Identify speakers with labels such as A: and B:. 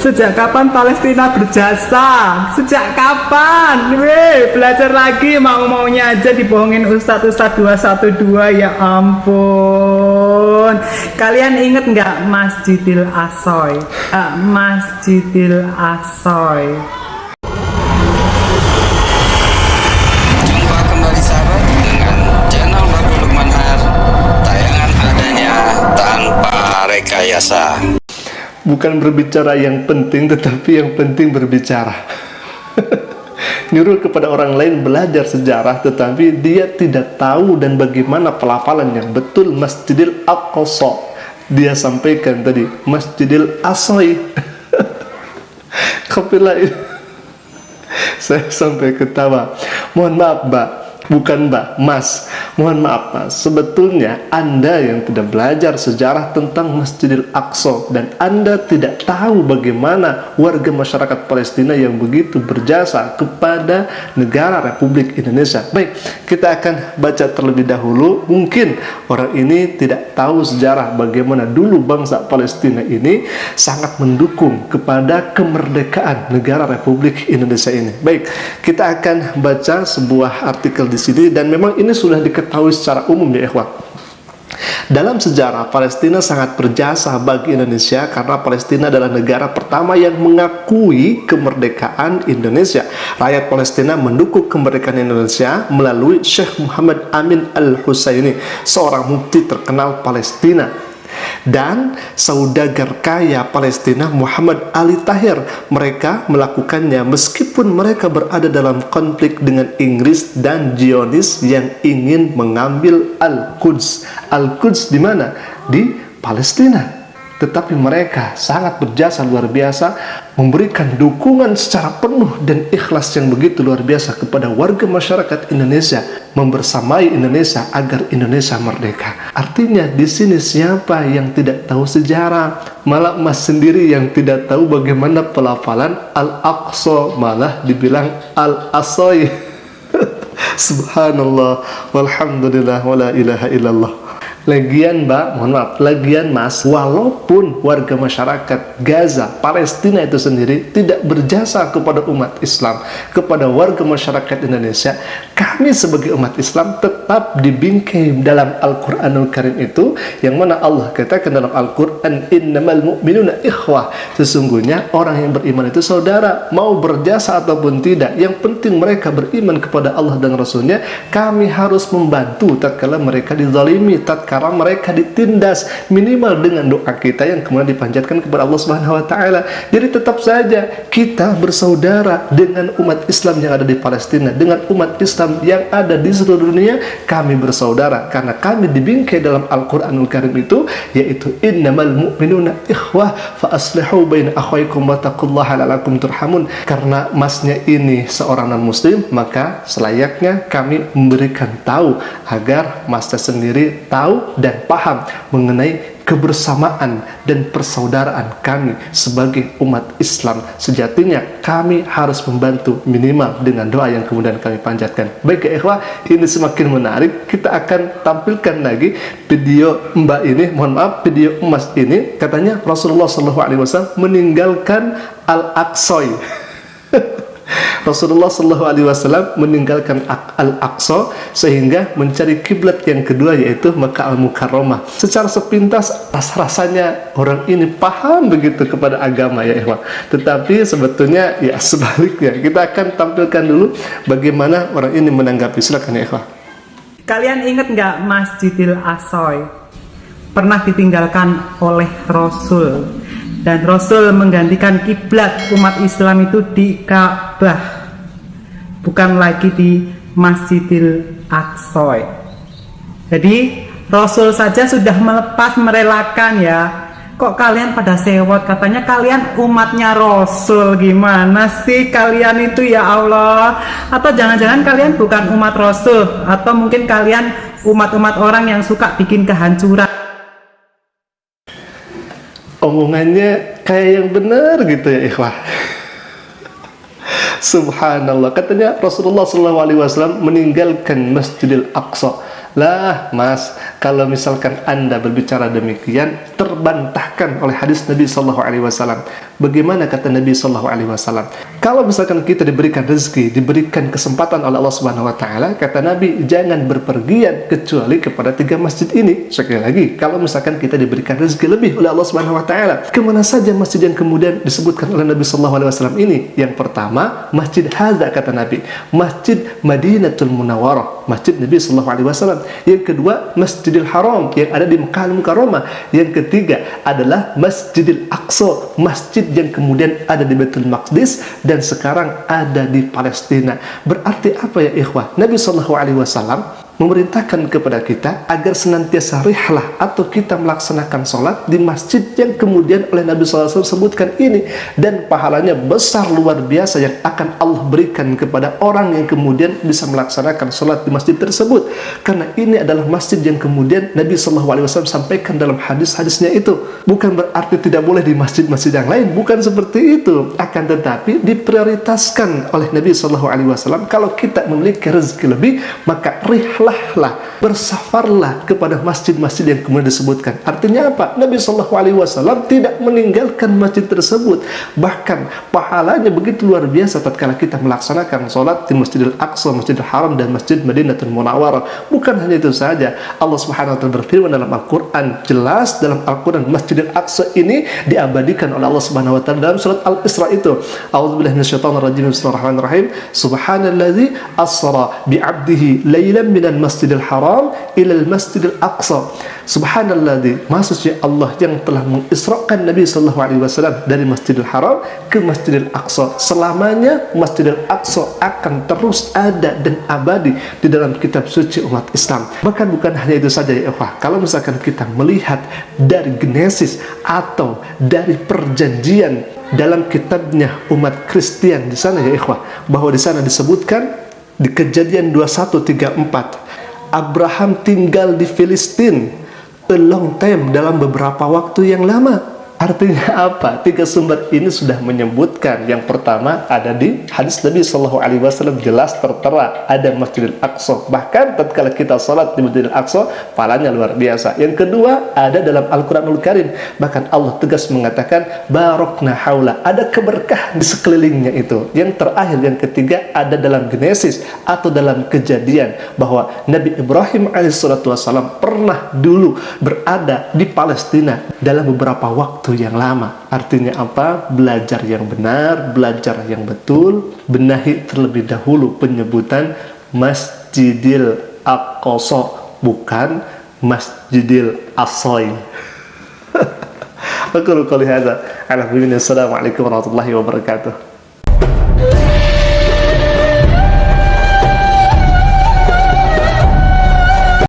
A: Sejak kapan Palestina berjasa? Sejak kapan? Weh, belajar lagi, mau-maunya aja dibohongin Ustadz-Ustadz 212. Ya ampun. Kalian inget nggak Masjidil Aqsa? Masjidil Aqsa.
B: Jumpa kembali sahabat dengan channel Bapak Lukman Har. Tayangan adanya tanpa rekayasa.
C: Bukan berbicara yang penting, tetapi yang penting berbicara. Nyuruh kepada orang lain belajar sejarah, tetapi dia tidak tahu dan bagaimana pelafalan yang betul Masjidil Aqsa. Dia sampaikan tadi Masjidil Aqsa. Kapilah ini. Saya sampai ketawa. Mohon maaf, Mbak. Bukan Mbak, Mas. Mohon maaf, Mas. Sebetulnya Anda yang tidak belajar sejarah tentang Masjidil Aqsa dan Anda tidak tahu bagaimana warga masyarakat Palestina yang begitu berjasa kepada negara Republik Indonesia. Baik, kita akan baca terlebih dahulu. Mungkin orang ini tidak tahu sejarah bagaimana dulu bangsa Palestina ini sangat mendukung kepada kemerdekaan negara Republik Indonesia ini. Baik, kita akan baca sebuah artikel di sini, dan memang ini sudah diketahui secara umum ya ikhwah. Dalam sejarah, Palestina sangat berjasa bagi Indonesia karena Palestina adalah negara pertama yang mengakui kemerdekaan Indonesia. Rakyat Palestina mendukung kemerdekaan Indonesia melalui Syekh Muhammad Amin Al-Husayni, seorang mufti terkenal Palestina, dan saudagar kaya Palestina Muhammad Ali Tahir. Mereka melakukannya meskipun mereka berada dalam konflik dengan Inggris dan Zionis yang ingin mengambil Al-Quds. Al-Quds di mana? Di Palestina. Tetapi mereka sangat berjasa luar biasa, memberikan dukungan secara penuh dan ikhlas yang begitu luar biasa kepada warga masyarakat Indonesia, membersamai Indonesia agar Indonesia merdeka. Artinya di sini siapa yang tidak tahu sejarah? Malah Mas sendiri yang tidak tahu bagaimana pelafalan Al-Aqsa, malah dibilang Al-Aqsa. Subhanallah walhamdulillah wala ilaha illallah. Lagian Mbak, mohon maaf, lagian Mas, walaupun warga masyarakat Gaza, Palestina itu sendiri tidak berjasa kepada umat Islam, kepada warga masyarakat Indonesia, kami sebagai umat Islam tetap dibingkai dalam Al-Quranul Karim itu, yang mana Allah katakan dalam Al-Quran, innamal mu'minuna ikhwah, sesungguhnya orang yang beriman itu saudara, mau berjasa ataupun tidak, yang penting mereka beriman kepada Allah dan Rasulnya. Kami harus membantu tatkala mereka dizalimi, karena mereka ditindas, minimal dengan doa kita yang kemudian dipanjatkan kepada Allah Subhanahu wa taala. Jadi tetap saja kita bersaudara dengan umat Islam yang ada di Palestina, dengan umat Islam yang ada di seluruh dunia. Kami bersaudara karena kami dibingkai dalam Al-Qur'anul Karim itu, yaitu innamal mu'minuna ikhwah fa aslihu baina akhwaykum wattaqullaha la'allakum turhamun. Karena masnya ini seorang non muslim, maka selayaknya kami memberikan tahu agar masnya sendiri tahu dan paham mengenai kebersamaan dan persaudaraan kami sebagai umat Islam. Sejatinya kami harus membantu minimal dengan doa yang kemudian kami panjatkan. Baik ya ikhwah, ini semakin menarik. Kita akan tampilkan lagi video Mbak ini, mohon maaf, video emas ini. Katanya Rasulullah SAW meninggalkan Al-Aqsa. Rasulullah SAW meninggalkan Al-Aqsa sehingga mencari kiblat yang kedua, yaitu Makkah Al-Mukarramah. Secara sepintas rasanya orang ini paham begitu kepada agama ya ikhwan. Tetapi sebetulnya ya sebaliknya. Kita akan tampilkan dulu bagaimana orang ini menanggapi. Silakan ya ikhwan.
A: Kalian inget nggak Masjidil Aqsa pernah ditinggalkan oleh Rasul, dan Rasul menggantikan kiblat umat Islam itu di Ka'bah, bukan lagi di Masjidil Aqsa. Jadi Rasul saja sudah melepas, merelakan ya. Kok kalian pada sewot, katanya kalian umatnya Rasul. Gimana sih kalian itu ya Allah? Atau jangan-jangan kalian bukan umat Rasul, atau mungkin kalian umat-umat orang yang suka bikin kehancuran.
C: Omongannya kayak yang benar gitu ya ikhwah. Subhanallah. Katanya Rasulullah SAW meninggalkan Masjidil Aqsa. Lah mas, kalau misalkan Anda berbicara demikian terbantahkan oleh hadis Nabi Sallallahu Alaihi Wasallam. Bagaimana kata Nabi Sallallahu Alaihi Wasallam? Kalau misalkan kita diberikan rezeki, diberikan kesempatan oleh Allah Subhanahu Wa Taala, kata Nabi, jangan berpergian kecuali kepada 3 masjid ini. Sekali lagi, kalau misalkan kita diberikan rezeki lebih oleh Allah Subhanahu Wa Taala, kemana saja masjid yang kemudian disebutkan oleh Nabi Sallallahu Alaihi Wasallam ini? Yang pertama, Masjid Hadza, kata Nabi, Masjid Madinatul Munawwarah, Masjid Nabi Sallallahu Alaihi Wasallam. Yang kedua, Masjidil Haram yang ada di Mekah Al-Mukarramah. Yang ketiga adalah Masjidil Aqsa, masjid yang kemudian ada di Baitul Maqdis dan sekarang ada di Palestina. Berarti apa ya ikhwah? Nabi Sallallahu Alaihi Wasallam memerintahkan kepada kita agar senantiasa rihlah atau kita melaksanakan sholat di masjid yang kemudian oleh Nabi SAW sebutkan ini, dan pahalanya besar luar biasa yang akan Allah berikan kepada orang yang kemudian bisa melaksanakan sholat di masjid tersebut, karena ini adalah masjid yang kemudian Nabi SAW sampaikan dalam hadis-hadisnya itu. Bukan berarti tidak boleh di masjid-masjid yang lain, bukan seperti itu, akan tetapi diprioritaskan oleh Nabi SAW. Kalau kita memiliki rezeki lebih, maka rihlah, bersafarlah kepada masjid-masjid yang kemudian disebutkan. Artinya apa? Nabi SAW tidak meninggalkan masjid tersebut, bahkan pahalanya begitu luar biasa tatkala kita melaksanakan sholat di Masjidil Aqsa, Masjidil Haram, dan Masjid Madinatul Munawwarah. Bukan hanya itu saja, Allah Subhanahu wa Ta'ala berfirman dalam Al-Quran, jelas dalam Al-Quran, Masjidil Aqsa ini diabadikan oleh Allah Subhanahu wa Ta'ala dalam surat Al-Isra itu. A'udzubillahi minasyaitonirrajim. Bismillahirrahmanirrahim. Subhanalladzi asra bi'abdihi lailan minal Masjidil Haram ilal Masjidil Aqsa. Subhanalladzi, maha suci Allah yang telah mengisrakan Nabi Sallallahu Alaihi Wasallam dari Masjidil Haram ke Masjidil Aqsa. Selamanya Masjidil Aqsa akan terus ada dan abadi di dalam kitab suci umat Islam. Bahkan bukan hanya itu saja ya ikhwah, kalau misalkan kita melihat dari Genesis atau dari perjanjian dalam kitabnya umat Kristen di sana ya ikhwah, bahwa di sana disebutkan di Kejadian 21:34, Abraham tinggal di Filistin a long time, dalam beberapa waktu yang lama. Artinya apa? 3 sumber ini sudah menyebutkan. Yang pertama ada di hadis Nabi Sallallahu Alaihi Wasallam, jelas tertera ada Masjidil Aqsa. Bahkan tatkala kita salat di Masjidil Aqsa, pahalanya luar biasa. Yang kedua ada dalam Al-Quranul Karim. Bahkan Allah tegas mengatakan barokna haula, ada keberkah di sekelilingnya itu. Yang terakhir, yang ketiga, ada dalam Genesis atau dalam Kejadian bahwa Nabi Ibrahim alaihissalam pernah dulu berada di Palestina dalam beberapa waktu yang lama. Artinya apa? Belajar yang benar, belajar yang betul, benahi terlebih dahulu penyebutan Masjidil Aqsa, bukan Masjidil Aqsa. Aku qouli hadza. Assalamualaikum warahmatullahi wabarakatuh.